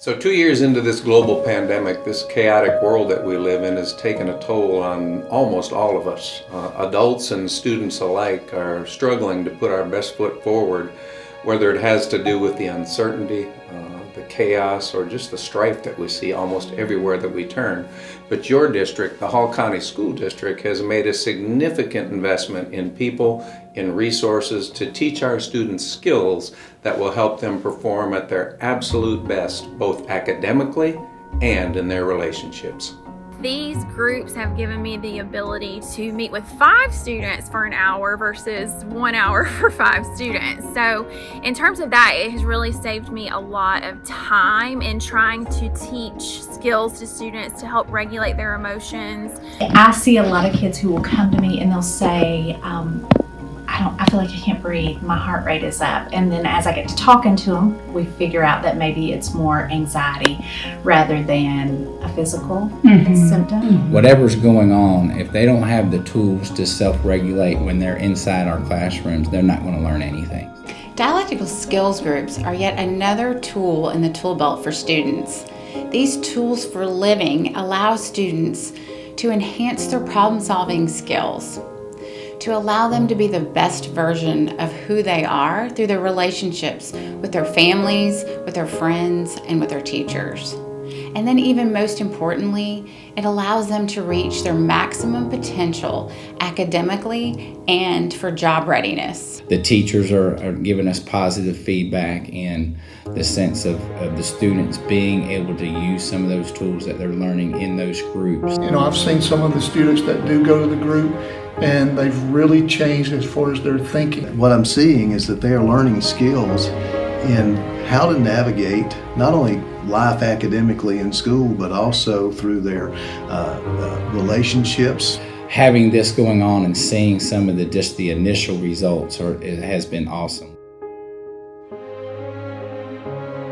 So 2 years into this global pandemic, this chaotic world that we live in has taken a toll on almost all of us. Adults and students alike are struggling to put our best foot forward, whether it has to do with the uncertainty, the chaos, or just the strife that we see almost everywhere that we turn. But your district, the Hall County School District, has made a significant investment in people, in resources to teach our students skills that will help them perform at their absolute best, both academically and in their relationships. These groups have given me the ability to meet with 5 students for an hour versus 1 hour for 5 students. So in terms of that, it has really saved me a lot of time in trying to teach skills to students to help regulate their emotions. I see a lot of kids who will come to me and they'll say, I feel like I can't breathe, my heart rate is up. And then as I get to talking to them, we figure out that maybe it's more anxiety rather than a physical symptom. Whatever's going on, if they don't have the tools to self-regulate when they're inside our classrooms, they're not going to learn anything. Dialectical skills groups are yet another tool in the tool belt for students. These tools for living allow students to enhance their problem-solving skills, to allow them to be the best version of who they are through their relationships with their families, with their friends, and with their teachers. And then even most importantly, it allows them to reach their maximum potential academically and for job readiness. The teachers are giving us positive feedback in the sense of the students being able to use some of those tools that they're learning in those groups. I've seen some of the students that do go to the group and they've really changed as far as their thinking. What I'm seeing is that they are learning skills in how to navigate not only life academically in school, but also through their relationships. Having this going on and seeing some of the initial results it has been awesome.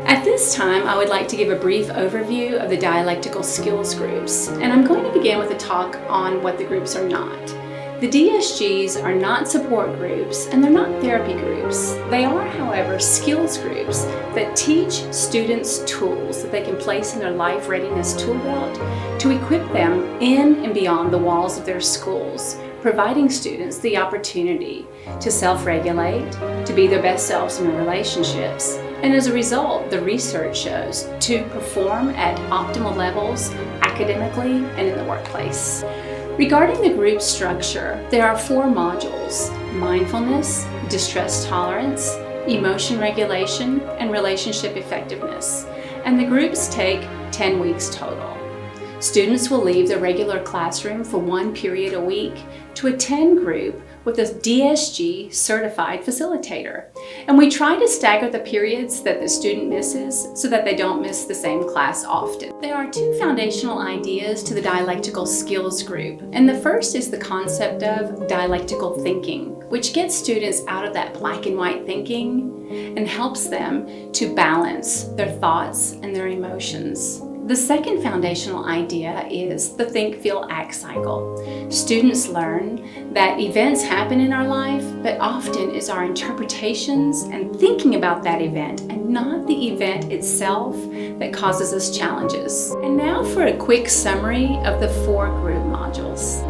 At this time, I would like to give a brief overview of the Dialectical Skills Groups, and I'm going to begin with a talk on what the groups are not. The DSGs are not support groups and they're not therapy groups. They are, however, skills groups that teach students tools that they can place in their life readiness tool belt to equip them in and beyond the walls of their schools, providing students the opportunity to self-regulate, to be their best selves in their relationships, and as a result, the research shows to perform at optimal levels academically and in the workplace. Regarding the group structure, there are 4 modules: mindfulness, distress tolerance, emotion regulation, and relationship effectiveness. And the groups take 10 weeks total. Students will leave the regular classroom for 1 period a week to attend group with a DSG certified facilitator. And we try to stagger the periods that the student misses so that they don't miss the same class often. There are 2 foundational ideas to the Dialectical Skills Group. And the first is the concept of dialectical thinking, which gets students out of that black and white thinking and helps them to balance their thoughts and their emotions. The second foundational idea is the think, feel, act cycle. Students learn that events happen in our life, but often it's our interpretations and thinking about that event and not the event itself that causes us challenges. And now for a quick summary of the 4 group modules.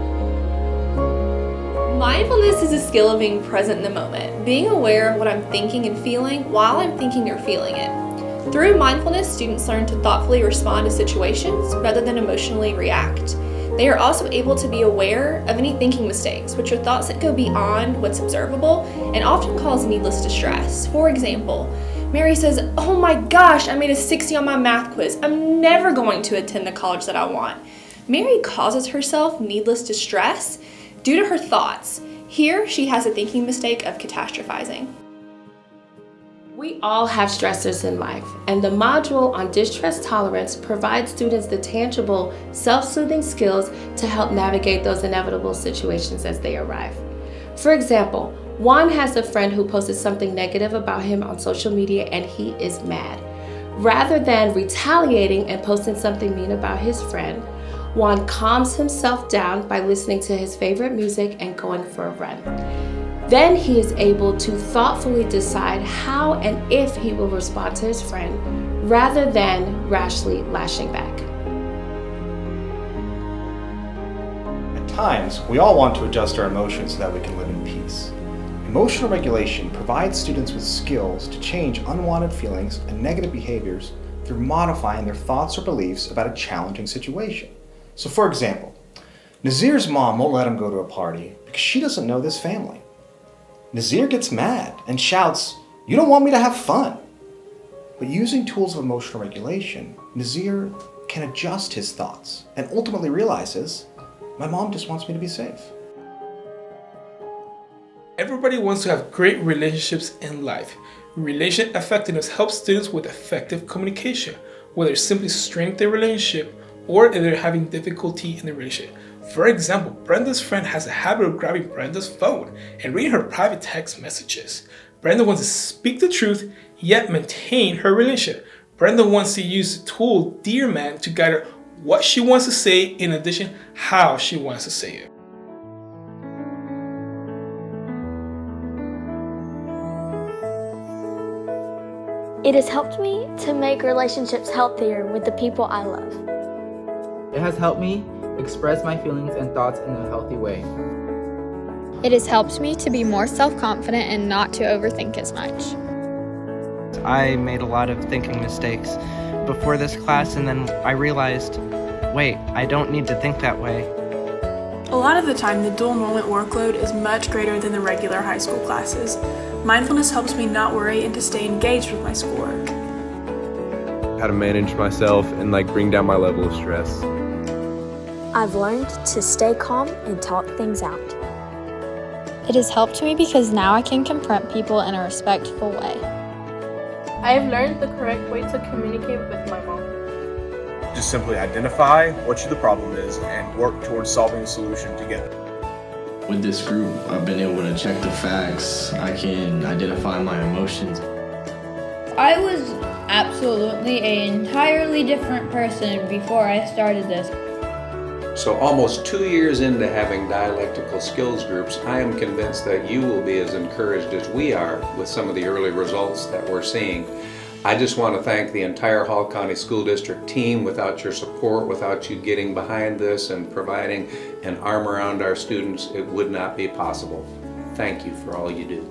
Mindfulness is a skill of being present in the moment, being aware of what I'm thinking and feeling while I'm thinking or feeling it. Through mindfulness, students learn to thoughtfully respond to situations rather than emotionally react. They are also able to be aware of any thinking mistakes, which are thoughts that go beyond what's observable and often cause needless distress. For example, Mary says, "Oh my gosh, I made a 60 on my math quiz. I'm never going to attend the college that I want." Mary causes herself needless distress due to her thoughts. Here, she has a thinking mistake of catastrophizing. We all have stressors in life, and the module on distress tolerance provides students the tangible, self-soothing skills to help navigate those inevitable situations as they arrive. For example, Juan has a friend who posted something negative about him on social media and he is mad. Rather than retaliating and posting something mean about his friend, Juan calms himself down by listening to his favorite music and going for a run. Then he is able to thoughtfully decide how and if he will respond to his friend rather than rashly lashing back. At times, we all want to adjust our emotions so that we can live in peace. Emotional regulation provides students with skills to change unwanted feelings and negative behaviors through modifying their thoughts or beliefs about a challenging situation. So for example, Nazir's mom won't let him go to a party because she doesn't know this family. Nazir gets mad and shouts, "You don't want me to have fun." But using tools of emotional regulation, Nazir can adjust his thoughts and ultimately realizes, my mom just wants me to be safe. Everybody wants to have great relationships in life. Relation effectiveness helps students with effective communication, whether it's simply strengthening their relationship or if they're having difficulty in the relationship. For example, Brenda's friend has a habit of grabbing Brenda's phone and reading her private text messages. Brenda wants to speak the truth, yet maintain her relationship. Brenda wants to use the tool Dear Man to guide her what she wants to say, in addition, how she wants to say it. It has helped me to make relationships healthier with the people I love. It has helped me express my feelings and thoughts in a healthy way. It has helped me to be more self-confident and not to overthink as much. I made a lot of thinking mistakes before this class, and then I realized, wait, I don't need to think that way. A lot of the time, the dual enrollment workload is much greater than the regular high school classes. Mindfulness helps me not worry and to stay engaged with my schoolwork. How to manage myself and bring down my level of stress. I've learned to stay calm and talk things out. It has helped me because now I can confront people in a respectful way. I have learned the correct way to communicate with my mom. Just simply identify what the problem is and work towards solving a solution together. With this group, I've been able to check the facts. I can identify my emotions. I was absolutely an entirely different person before I started this. So almost 2 years into having dialectical skills groups, I am convinced that you will be as encouraged as we are with some of the early results that we're seeing. I just want to thank the entire Hall County School District team. Without your support, without you getting behind this and providing an arm around our students, it would not be possible. Thank you for all you do.